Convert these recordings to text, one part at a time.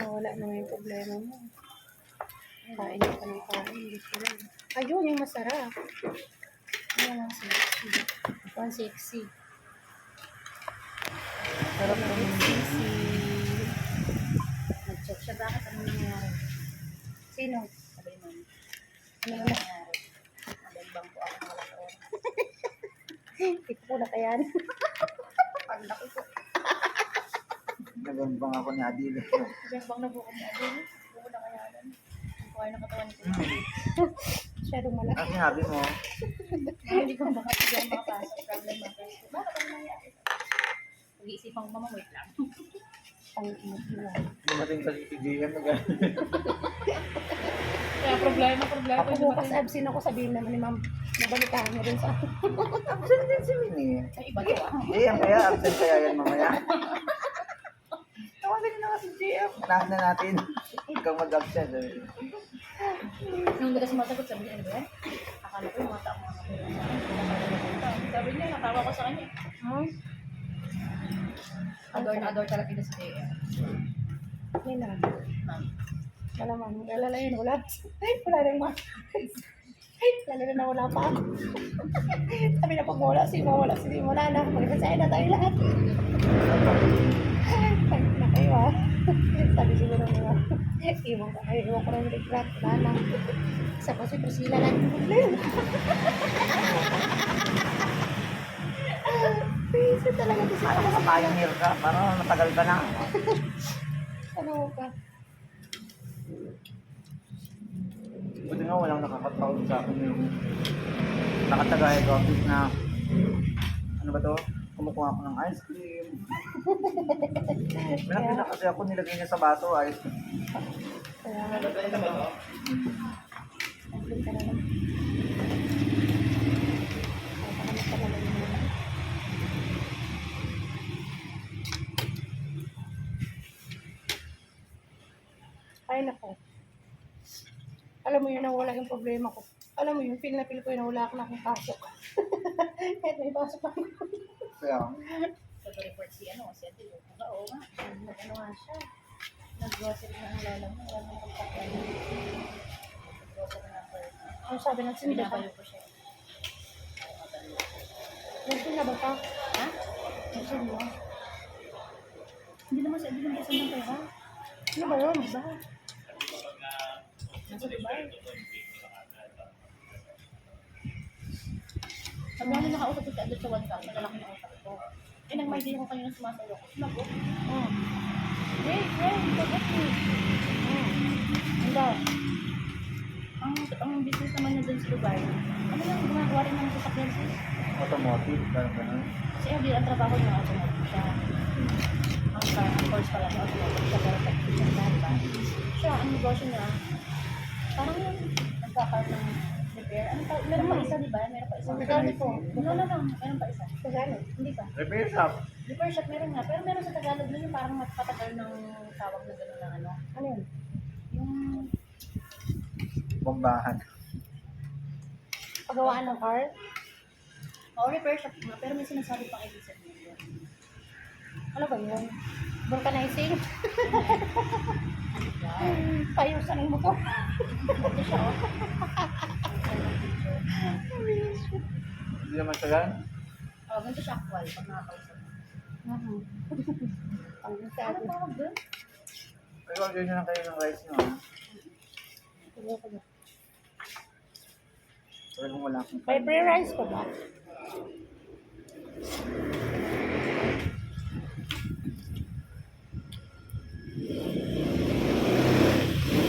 Wala na yung problema mo. Kain ka ng kain. Hindi ko lang. Ayun, yung masarap. Ayan ang sexy. 160. Sarap na yung sexy. Nag-check siya. Bakit? Ano nangyari? Sino? Sabi mo. Ano nangyari? Nagbangbang po ako ng walang oras. Hindi ko na kaya. Pag laki ko. Nagambang ako ni Adil. Nagbangbang na po ako ni Adil. Hindi ko na kaya. Kuha ng katawan ko. Masyadong malaki. Ang sinabi mo, Hindi ko makapagyan makapasok. Problem makapasok. Bakit ang nangyari? Pag-iisipan ko mama, wait lang. Ang ina. dumating kasi si JM na gano'n. Kaya problema. Ako bukas absent ako, sabihin naman ni ma'am, nabalitahan mo rin sa akin. Absent din si Winnie. Ay, iba to ah. JM kaya, absent kaya yan mamaya. Tawagin na nga si JM. Unahan na natin. Ikaw mag-absent. Nung hindi kasi masagot, sabi niya, ano ba yan? Akala ko yung mga taong mga kapatid. Sabi niya, natawa ko sa kanya. Adore na adore talaga ito si JM. Hindi na. Malamang, lalala yun, wala. Ay, wala rin mga. Ay, lalo na wala pa. Sabi na pag wala, wala na. Magkasaya na tayo lahat. Ay, na kayo ah. Sabi siguro nila, iwan ko ng regret. Wala na. Isa pa si Priscilla lang yung problema. Piso talaga ito Parang mga pioneer ka. Parang matagal ka na. Ano ka? Buti nga walang nakakatawag sa akin yung nakatagay ko na ano ba to? Kumukuha ako ng ice cream. Malaki na kasi ako nilagay niya sa baso ice cream. Kaya nga. Nagpin ka na lang. Ay, nako. Alam mo yun, nawala yung problema ko. Alam mo yun, feel na feel ko yun, nawala ako na akong pasok. Kahit may pasok ako. Kaya, Pag-report si Adil. Oo nga. Ano nga siya. Nag-grocery na ang lalang mo. Wala na pagkakas. Nag-grocery na per. Ano sabi ng sinda? Binabayo ko siya. Nagsin na ba ka? Ha? Nagsin mo? Hindi naman siya, hindi naman siya ng pera. Ano ba yun? Ba? Nasa Dubai. Sabi nga nakausap ko si Adil sa WhatsApp, nagalaki na usap ko. Eh, nag-my day ko kayo na sumasayo ko. Sinagot. Hey, forget me. Hindi. Ang business naman niya dun sa Dubai, ano yung gumagawa rin ng sasakyan sis? automotive, parang gano'n. Si Adil, ang trabaho niya automotive siya. Ang course pala niya automotive siya, pero technician siya, diba? Siya, ang negosyo niya, parang yung nagkakaroon ng repair. Ano pa, meron pa isa, diba? Meron pa isa. Tagalog po. No, meron pa isa. Tagalog, hindi pa. Repair shop. Repair shop meron nga, pero meron sa Tagalog na yung parang magpatagal ng tawag na gano'n ng ano. Ano yun? Yung Bombahan. paggawaan ng car? Oo, repair shop nga, pero may sinasabi pang ibig sabihin. Ano ba yun? Vulcanizing? Payusan mo to. Ito siya, oh. Hindi naman tagal. Oh, ganito siya actual pag nakakausap. Ang Ano sabi? Pero order nyo lang kayo ng rice nyo, ha? Talagang wala akong May free rice pa ba?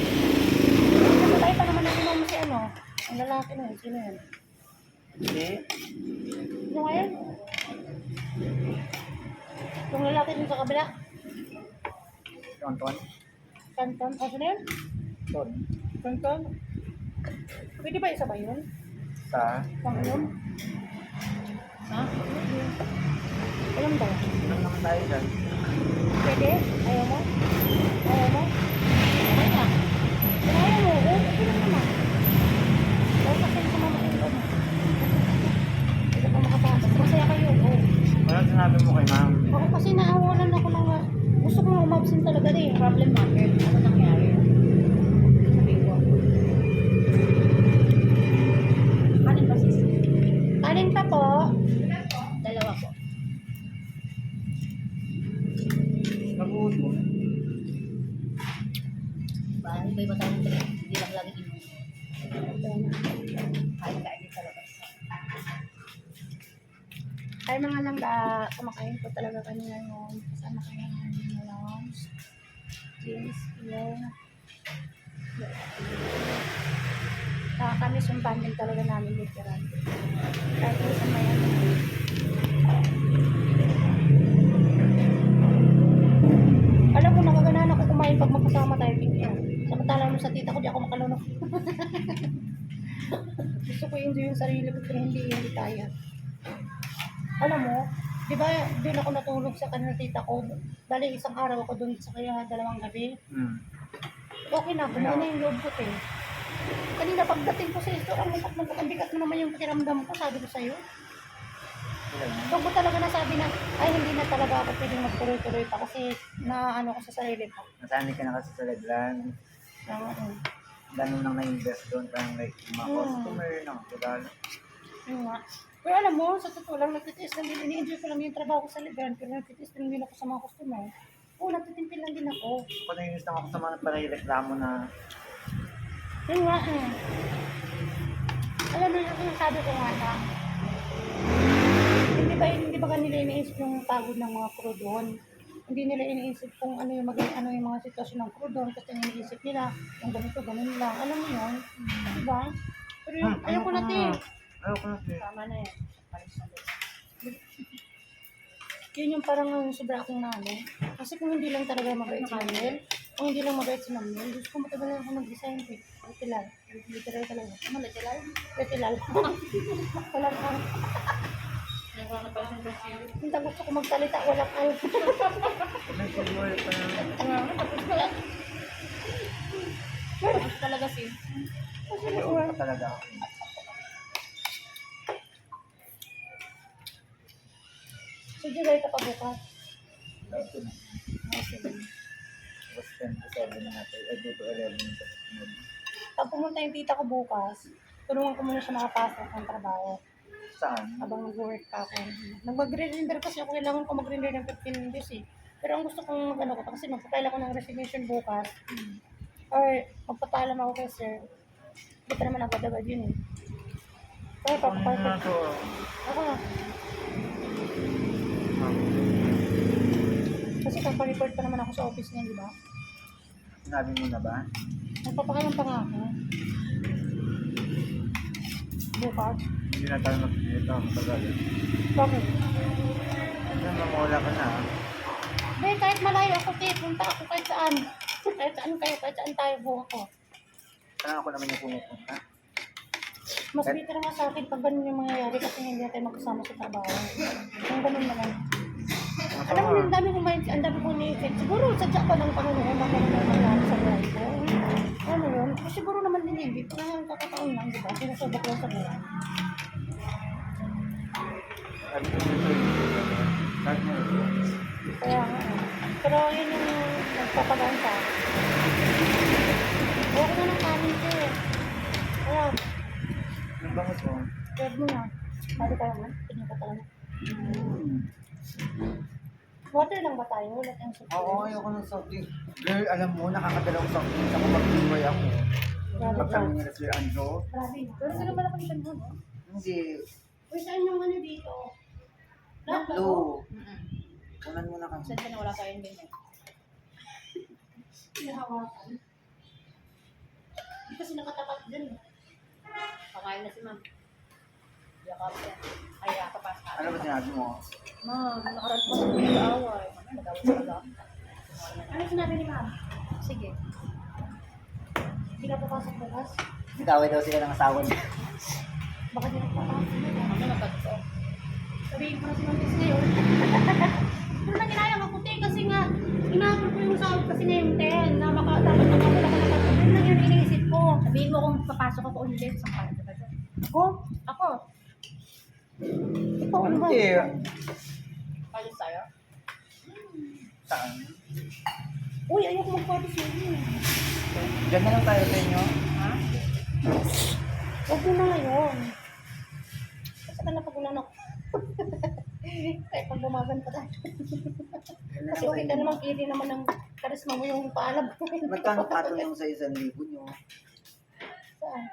Namatay pa naman ang mo si ano? Ang lalaki na yun. Sino yun? Hindi. Sino nga yun? Yung lalaki dun sa kabila? Tonton. Kanton? O, sino yun? Ton. Kanton? Pwede ba isa ba yun? Sa? Pang-inom? Ha? Alam ba? Inom naman tayo dyan. Pwede? Ayaw mo? Ayaw mo? Ayaw nga. Kung ayaw mo, oo, okay lang naman. Huwag kasi sa mamakin ko mo. Hindi ka makapasok. Masaya kayo, oo. Walang sinabi mo kay ma'am. Ako kasi naawalan ako ng gusto ko nga umabsent talaga din. Problem matter. Ano nangyari? Sabi ko. Kanin pa sis? Kanin pa po. Dalawa po. Nagutom. Iba-iba tayo ng trip. Hindi lang lagi inom. Kain-kain din talaga. Ay mga langga, kumakain po talaga kami ngayon. Kasama kami ng lunch. James, yun. Kami sumbanding talaga namin literal. Kahit po sa may ano. Alam mo, nakaganahan ako kumain pag magkasama tayo. Samantala mo sa tita ko, di ako makalunok. Gusto ko enjoy yung sarili ko, pero hindi kaya. Alam mo, di ba doon ako natulog sa kanila tita ko? Bali, isang araw ako doon sa kaya 2 gabi. Okay na, bumuo na yung loob ko eh. Kanina pagdating ko sa restaurant, ang bigat mo naman yung pakiramdam ko, sabi ko sa'yo. Doon ko talaga nasabi na, ay hindi na talaga ako pwedeng magtuloy-tuloy pa kasi na ano ko sa sarili ko. Nasanay ka na kasi sa Laglan. Ganun lang na-invest doon. Parang like, mga customer ng regalo. Yun nga. Pero alam mo, sa totoo lang, nagtitiis lang din. Ini-enjoy ko lang yung trabaho ko sa Libran, pero nagtitiis lang din ako sa mga customer. Oo, nagtitimpil lang din ako. Kung nainis lang ako sa mga pare-reklamo na Yun nga eh. Alam mo yung sabi ko nga na, hindi ba kanila iniisip yung pagod ng mga crew doon? Hindi nila iniisip kung ano yung mga sitwasyon ng crew doon kasi iniisip nila yung ganito, ganun lang. Alam mo yun? Diba? Pero yung, ayoko na din. Ayoko na din. Tama na yan. Paris na din. Yun yung parang sobra akong nalo. Kasi kung hindi lang talaga mabait si Manuel, kung hindi lang mabait si Manuel, gusto ko matagal na ako mag-design eh. Literal. Literal talaga. Ano literal? Literal. Walang ang. Hindi gusto ko magsalita, walang ang. May siguro pa na. Tapos talaga sis. Kasi Ayoko talaga ako. so, July ka pa bukas. Ito na. Tapos 10 to 7 na natin. Ay, 2 to 11 sa susunod. Pag pumunta yung tita ko bukas, tulungan ko muna siya makapasok ng trabaho. Saan? Habang nag-work pa ako. Nag-render kasi ako, kailangan ko mag-render ng 15 minutes eh. Pero ang gusto kong mag-ano ko, kasi magpapile ako ng resignation bukas, or magpapaalam ako kay sir. Hindi pa naman agad-agad yun eh. Kaya papapile Ano na to? ako na. Kasi kapag-report pa naman ako sa office niya, di ba? Sinabi mo na ba? Nagpapakalang pa nga ako. Bukas. Hindi na tayo makikita. Matagal. Bakit? Saan mamula ka na? Be, kahit malayo ako, punta ako kahit saan. Kahit saan tayo buha ko. Saan ako naman yung pumupunta? Mas better nga sa akin pag ganun yung mangyayari kasi hindi natin magkasama sa trabaho. Yung ganun naman. Alam mo, ang dami kong ni-effect. Siguro, sadya pa ng Panginoon na kung nangyari sa buhay ko. Ano yun? Kasi siguro naman din hindi. Kaya kakataon lang, di ba? Sinasabak lang sa buhay. Sabi ko nito yung start na ito. Kaya nga. Pero yun yung nagpapagaan sa akin. Huwag na ng kanin ko eh. Kaya, Yung bangus mo? huwag mo na. Pwede tayo man. Tignan ka talaga. Water lang ba tayo? Wala tayong soft Oo, drinks. ayoko ng soft drink. Girl, alam mo, nakakadalawang soft drink ako mag-enjoy ako. Grabe Pag ka. kami nila Sir Andrew. Grabe. Pero sila malaki siya mo, no? Hindi. Uy, saan yung ano dito? Blue. Kunan mo na kami. Saan ka na wala tayong ganyan? Hinahawakan. Hindi kasi nakatapat dyan. Pakain na si ma'am. Yakap yan. Ay, kapas ka. Ano ba sinabi mo? Ma'am, nakaraan pa sa nag-aaway. Ma'am, nag-aaway talaga. Ano sinabi ni ma'am? Sige. Hindi ka papasok bukas? Nag-away daw sila ng asawa niya. Baka di nagpapasok. Ano na ba? Sabihin ko na si Ma'am Tess ngayon. Pero na ginayang ako, te, kasi nga, inaapol ko yung sahod kasi na yung 10 na makatapos na wala ka nakatapos. Yun lang yung iniisip ko. Sabihin mo kung papasok ako ulit sa kanya ba dyan? Ako? Ako? Ikaw ano ba? Hindi. Kalis tayo? Saan? Uy, ayoko magparty sa inyo. Diyan na lang tayo sa inyo. Ha? Huwag mo na ngayon. Kasi ka napagulan ako. Kaya pag bumagan pa tayo. Kasi okay ka naman, kiri naman ng karisma mo yung paalam ko. Magkano patong yung sa 1,000 nyo? Saan?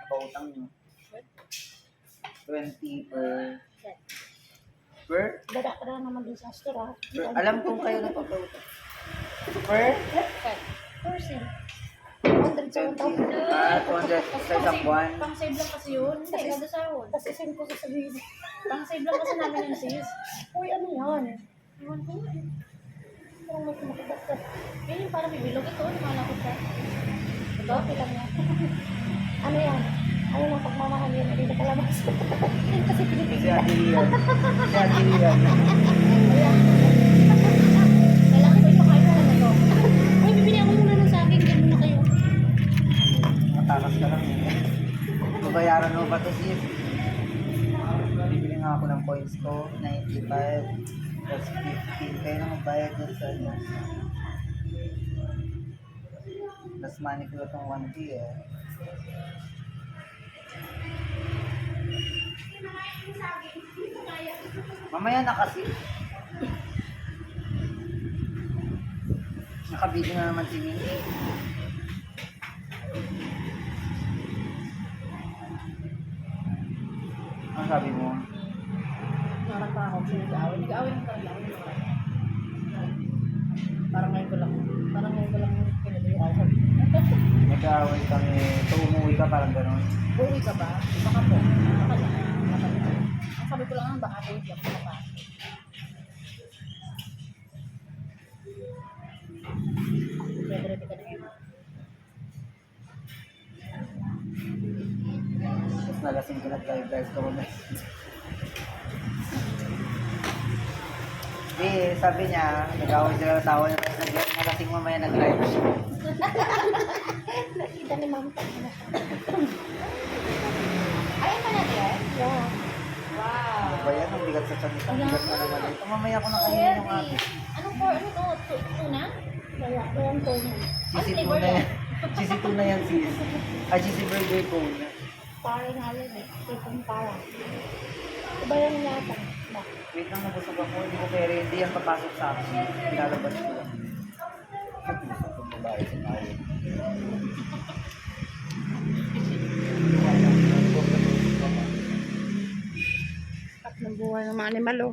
Pautang nyo. 20 per? Dada ka na naman din sa store, ha? Alam kong kayo nagpapautang. Per? Person. 100 sa 1,000. 200 sa isang buwan. Pang-save lang kasi yun. Hindi ka sahod. Tapos isin ko sa sabihin. Pang-save lang kasi namin yung sis. Uy, ano yan? Iwan ko nga eh. Parang may kumakabat ka. Yun yung parang bibilog ito. Lumalakot ka. Ito, kita mo. Ano yan? Ano yung pagmamahal yun? Hindi na kalabas. Yun kasi Si pinipigil. Ate Rian. Si Ate Rian. Kaya, kailangan ko ipakain mo na to. Uy, bibili ako muna ng saging. Diyan muna kayo. Matakas ka lang. Babayaran mo ba ito sis? Bibili nga ako ng coins ko. 95 plus 15. Kayo na magbayad dyan sa ano. Plus money ko itong 1K eh. Mamaya na kasi. Nakabidyo na naman si Minnie. Ano sabi mo? Narap pa ako sa nag-aaway. Nag-aaway ng talaga. Parang ngayon ko lang pinag-aaway ako. Nag-aaway kami. So umuwi ka parang gano'n. Uwi ka ba? Baka po. Baka na. Baka na. Ang sabi ko lang, baka wait lang. Baka. Ready ka na yun. Tapos nalasing ko na tayo guys. Di, sabi niya, nag-aaway sila ng tawa niya. Tapos nalasing mamaya nag-drive siya. Nakita ni Ma'am Tag na siya. Ayaw pa natin yan? Yeah. Wow. Ano ba yan? Ang bigat sa tiyan. Ang bigat na naman ito. Mamaya ko na kainin yung Heavy. akin. Anong for ano to? Tuna? Wala. Walang tuna. Cheesy Ano tuna yan. Cheesy tuna yan sis. Ay, cheesy burger ko. Para nga yun eh. Tipong para. Iba yan yata. Ba? Wait lang, nabusog ako. Hindi ko pera. Hindi yan papasok sa akin. Pinalabas ko lang. Nabusog kong babae sa tayo. At ng buhay ng mga animal, oh.